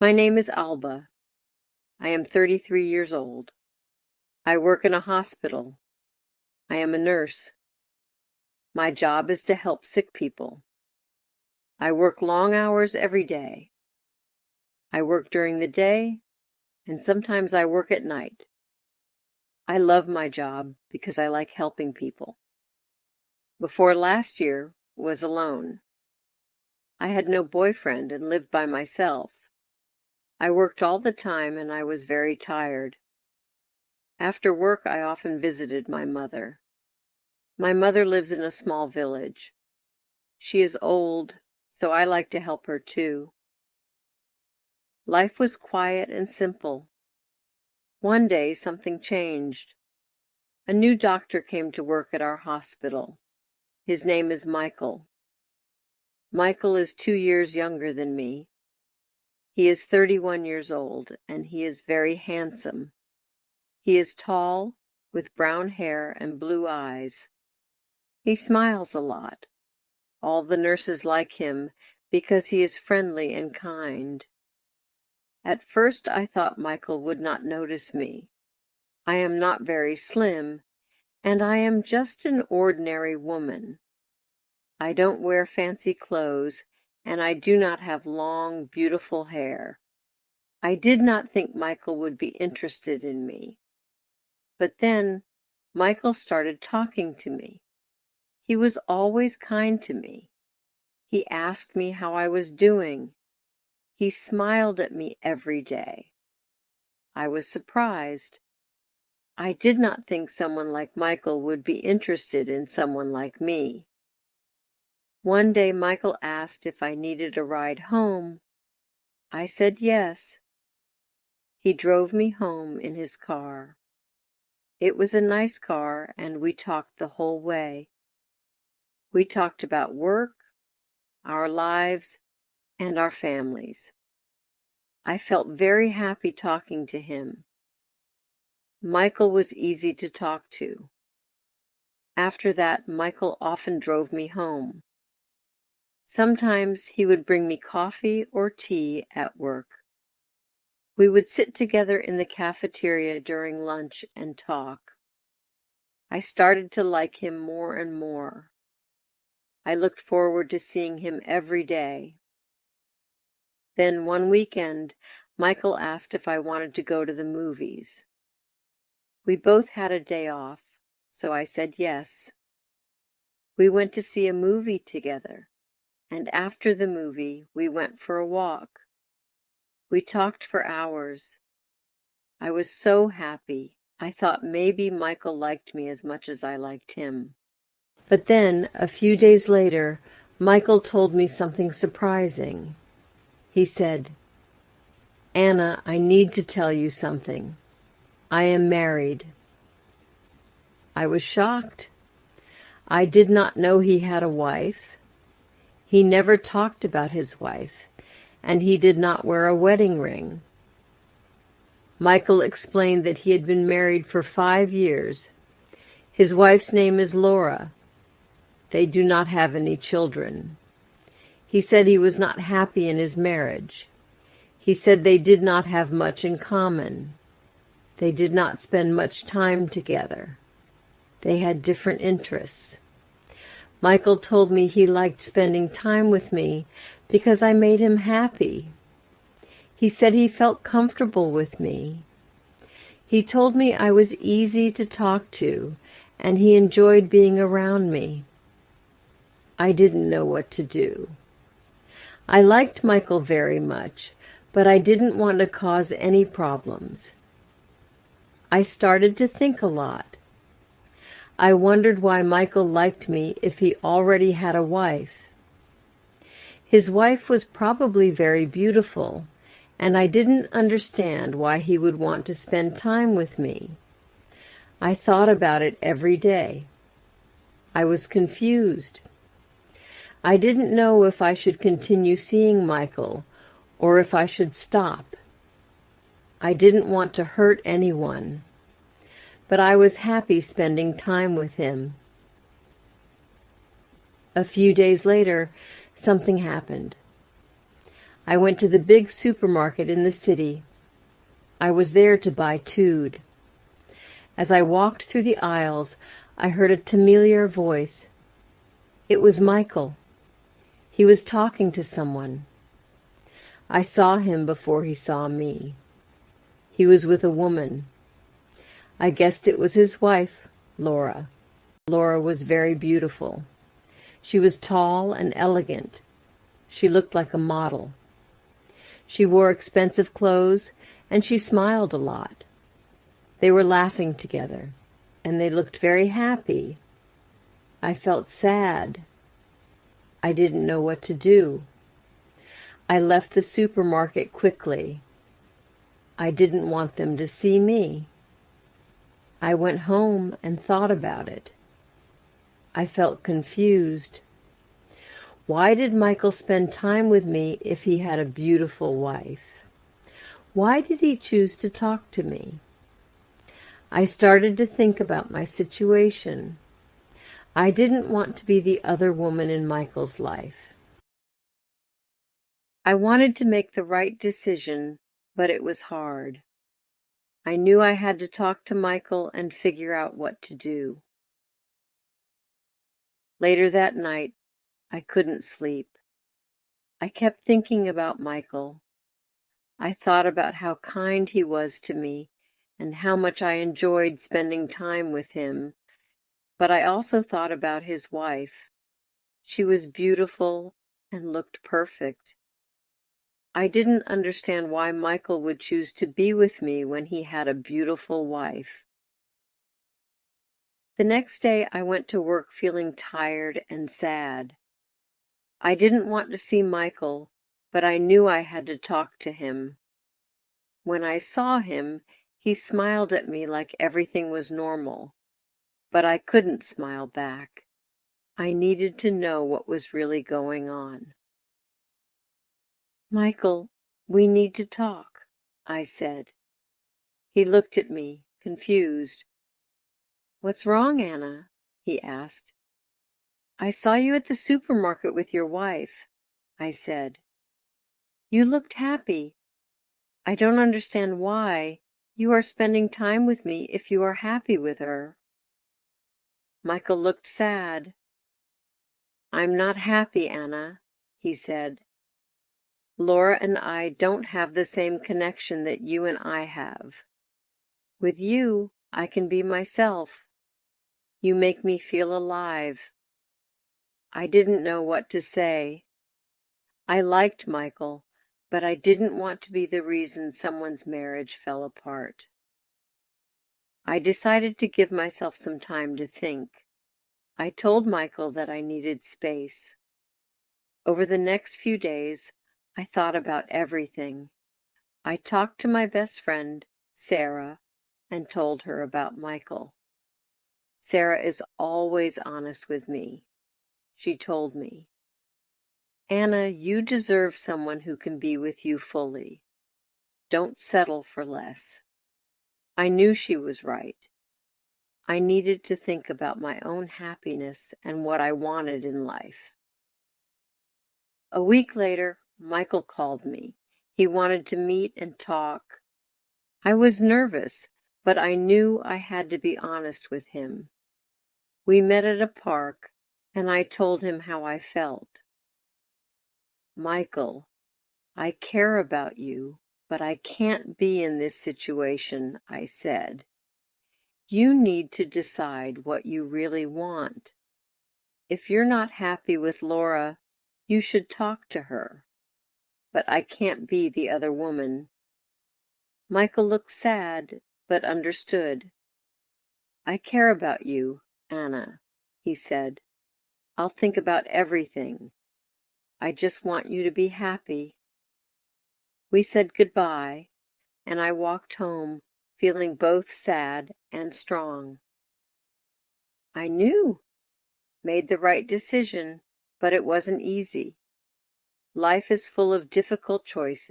My name is Alba. I am 33 years old. I work in a hospital. I am a nurse. My job is to help sick people. I work long hours every day. I work during the day, and sometimes I work at night. I love my job because I like helping people. Before last year, was alone. I had no boyfriend and lived by myself. I worked all the time and I was very tired. After work, I often visited my mother. My mother lives in a small village. She is old, so I like to help her too. Life was quiet and simple. One day, something changed. A new doctor came to work at our hospital. His name is Michael. Michael is 2 years younger than me. He is 31 years old, and he is very handsome. He is tall, with brown hair and blue eyes. He smiles a lot. All the nurses like him because he is friendly and kind. At first I thought Michael would not notice me. I am not very slim, and I am just an ordinary woman. I don't wear fancy clothes, and I do not have long, beautiful hair. I did not think Michael would be interested in me. But then Michael started talking to me. He was always kind to me. He asked me how I was doing. He smiled at me every day. I was surprised. I did not think someone like Michael would be interested in someone like me. One day Michael asked if I needed a ride home. I said yes. He drove me home in his car. It was a nice car, and we talked the whole way. We talked about work, our lives, and our families. I felt very happy talking to him. Michael was easy to talk to. After that, Michael often drove me home. Sometimes he would bring me coffee or tea at work. We would sit together in the cafeteria during lunch and talk. I started to like him more and more. I looked forward to seeing him every day. Then one weekend, Michael asked if I wanted to go to the movies. We both had a day off, so I said yes. We went to see a movie together, and after the movie, we went for a walk. We talked for hours. I was so happy. I thought maybe Michael liked me as much as I liked him. But then, a few days later, Michael told me something surprising. He said, "Anna, I need to tell you something. I am married." I was shocked. I did not know he had a wife. He never talked about his wife, and he did not wear a wedding ring. Michael explained that he had been married for 5 years. His wife's name is Laura. They do not have any children. He said he was not happy in his marriage. He said they did not have much in common. They did not spend much time together. They had different interests. Michael told me he liked spending time with me because I made him happy. He said he felt comfortable with me. He told me I was easy to talk to, and he enjoyed being around me. I didn't know what to do. I liked Michael very much, but I didn't want to cause any problems. I started to think a lot. I wondered why Michael liked me if he already had a wife. His wife was probably very beautiful, and I didn't understand why he would want to spend time with me. I thought about it every day. I was confused. I didn't know if I should continue seeing Michael or if I should stop. I didn't want to hurt anyone, but I was happy spending time with him. A few days later, something happened. I went to the big supermarket in the city. I was there to buy food. As I walked through the aisles, I heard a familiar voice. It was Michael. He was talking to someone. I saw him before he saw me. He was with a woman. I guessed it was his wife, Laura. Laura was very beautiful. She was tall and elegant. She looked like a model. She wore expensive clothes, and she smiled a lot. They were laughing together, and they looked very happy. I felt sad. I didn't know what to do. I left the supermarket quickly. I didn't want them to see me. I went home and thought about it. I felt confused. Why did Michael spend time with me if he had a beautiful wife? Why did he choose to talk to me? I started to think about my situation. I didn't want to be the other woman in Michael's life. I wanted to make the right decision, but it was hard. I knew I had to talk to Michael and figure out what to do. Later that night, I couldn't sleep. I kept thinking about Michael. I thought about how kind he was to me and how much I enjoyed spending time with him, but I also thought about his wife. She was beautiful and looked perfect. I didn't understand why Michael would choose to be with me when he had a beautiful wife. The next day I went to work feeling tired and sad. I didn't want to see Michael, but I knew I had to talk to him. When I saw him, he smiled at me like everything was normal, but I couldn't smile back. I needed to know what was really going on. "Michael, we need to talk," I said. He looked at me, confused. "What's wrong, Anna?" he asked. "I saw you at the supermarket with your wife," I said. "You looked happy. I don't understand why you are spending time with me if you are happy with her." Michael looked sad. "I'm not happy, Anna," he said. "Laura and I don't have the same connection that you and I have. With you, I can be myself. You make me feel alive." I didn't know what to say. I liked Michael, but I didn't want to be the reason someone's marriage fell apart. I decided to give myself some time to think. I told Michael that I needed space. Over the next few days, I thought about everything. I talked to my best friend, Sarah, and told her about Michael. Sarah is always honest with me. She told me, "Anna, you deserve someone who can be with you fully. Don't settle for less." I knew she was right. I needed to think about my own happiness and what I wanted in life. A week later, Michael called me. He wanted to meet and talk. I was nervous, but I knew I had to be honest with him. We met at a park, and I told him how I felt. "Michael, I care about you, but I can't be in this situation," I said. "You need to decide what you really want. If you're not happy with Laura, you should talk to her. But I can't be the other woman." Michael looked sad, but understood. "I care about you, Anna," he said. "I'll think about everything. I just want you to be happy." We said goodbye, and I walked home feeling both sad and strong. I made the right decision, but it wasn't easy. Life is full of difficult choices.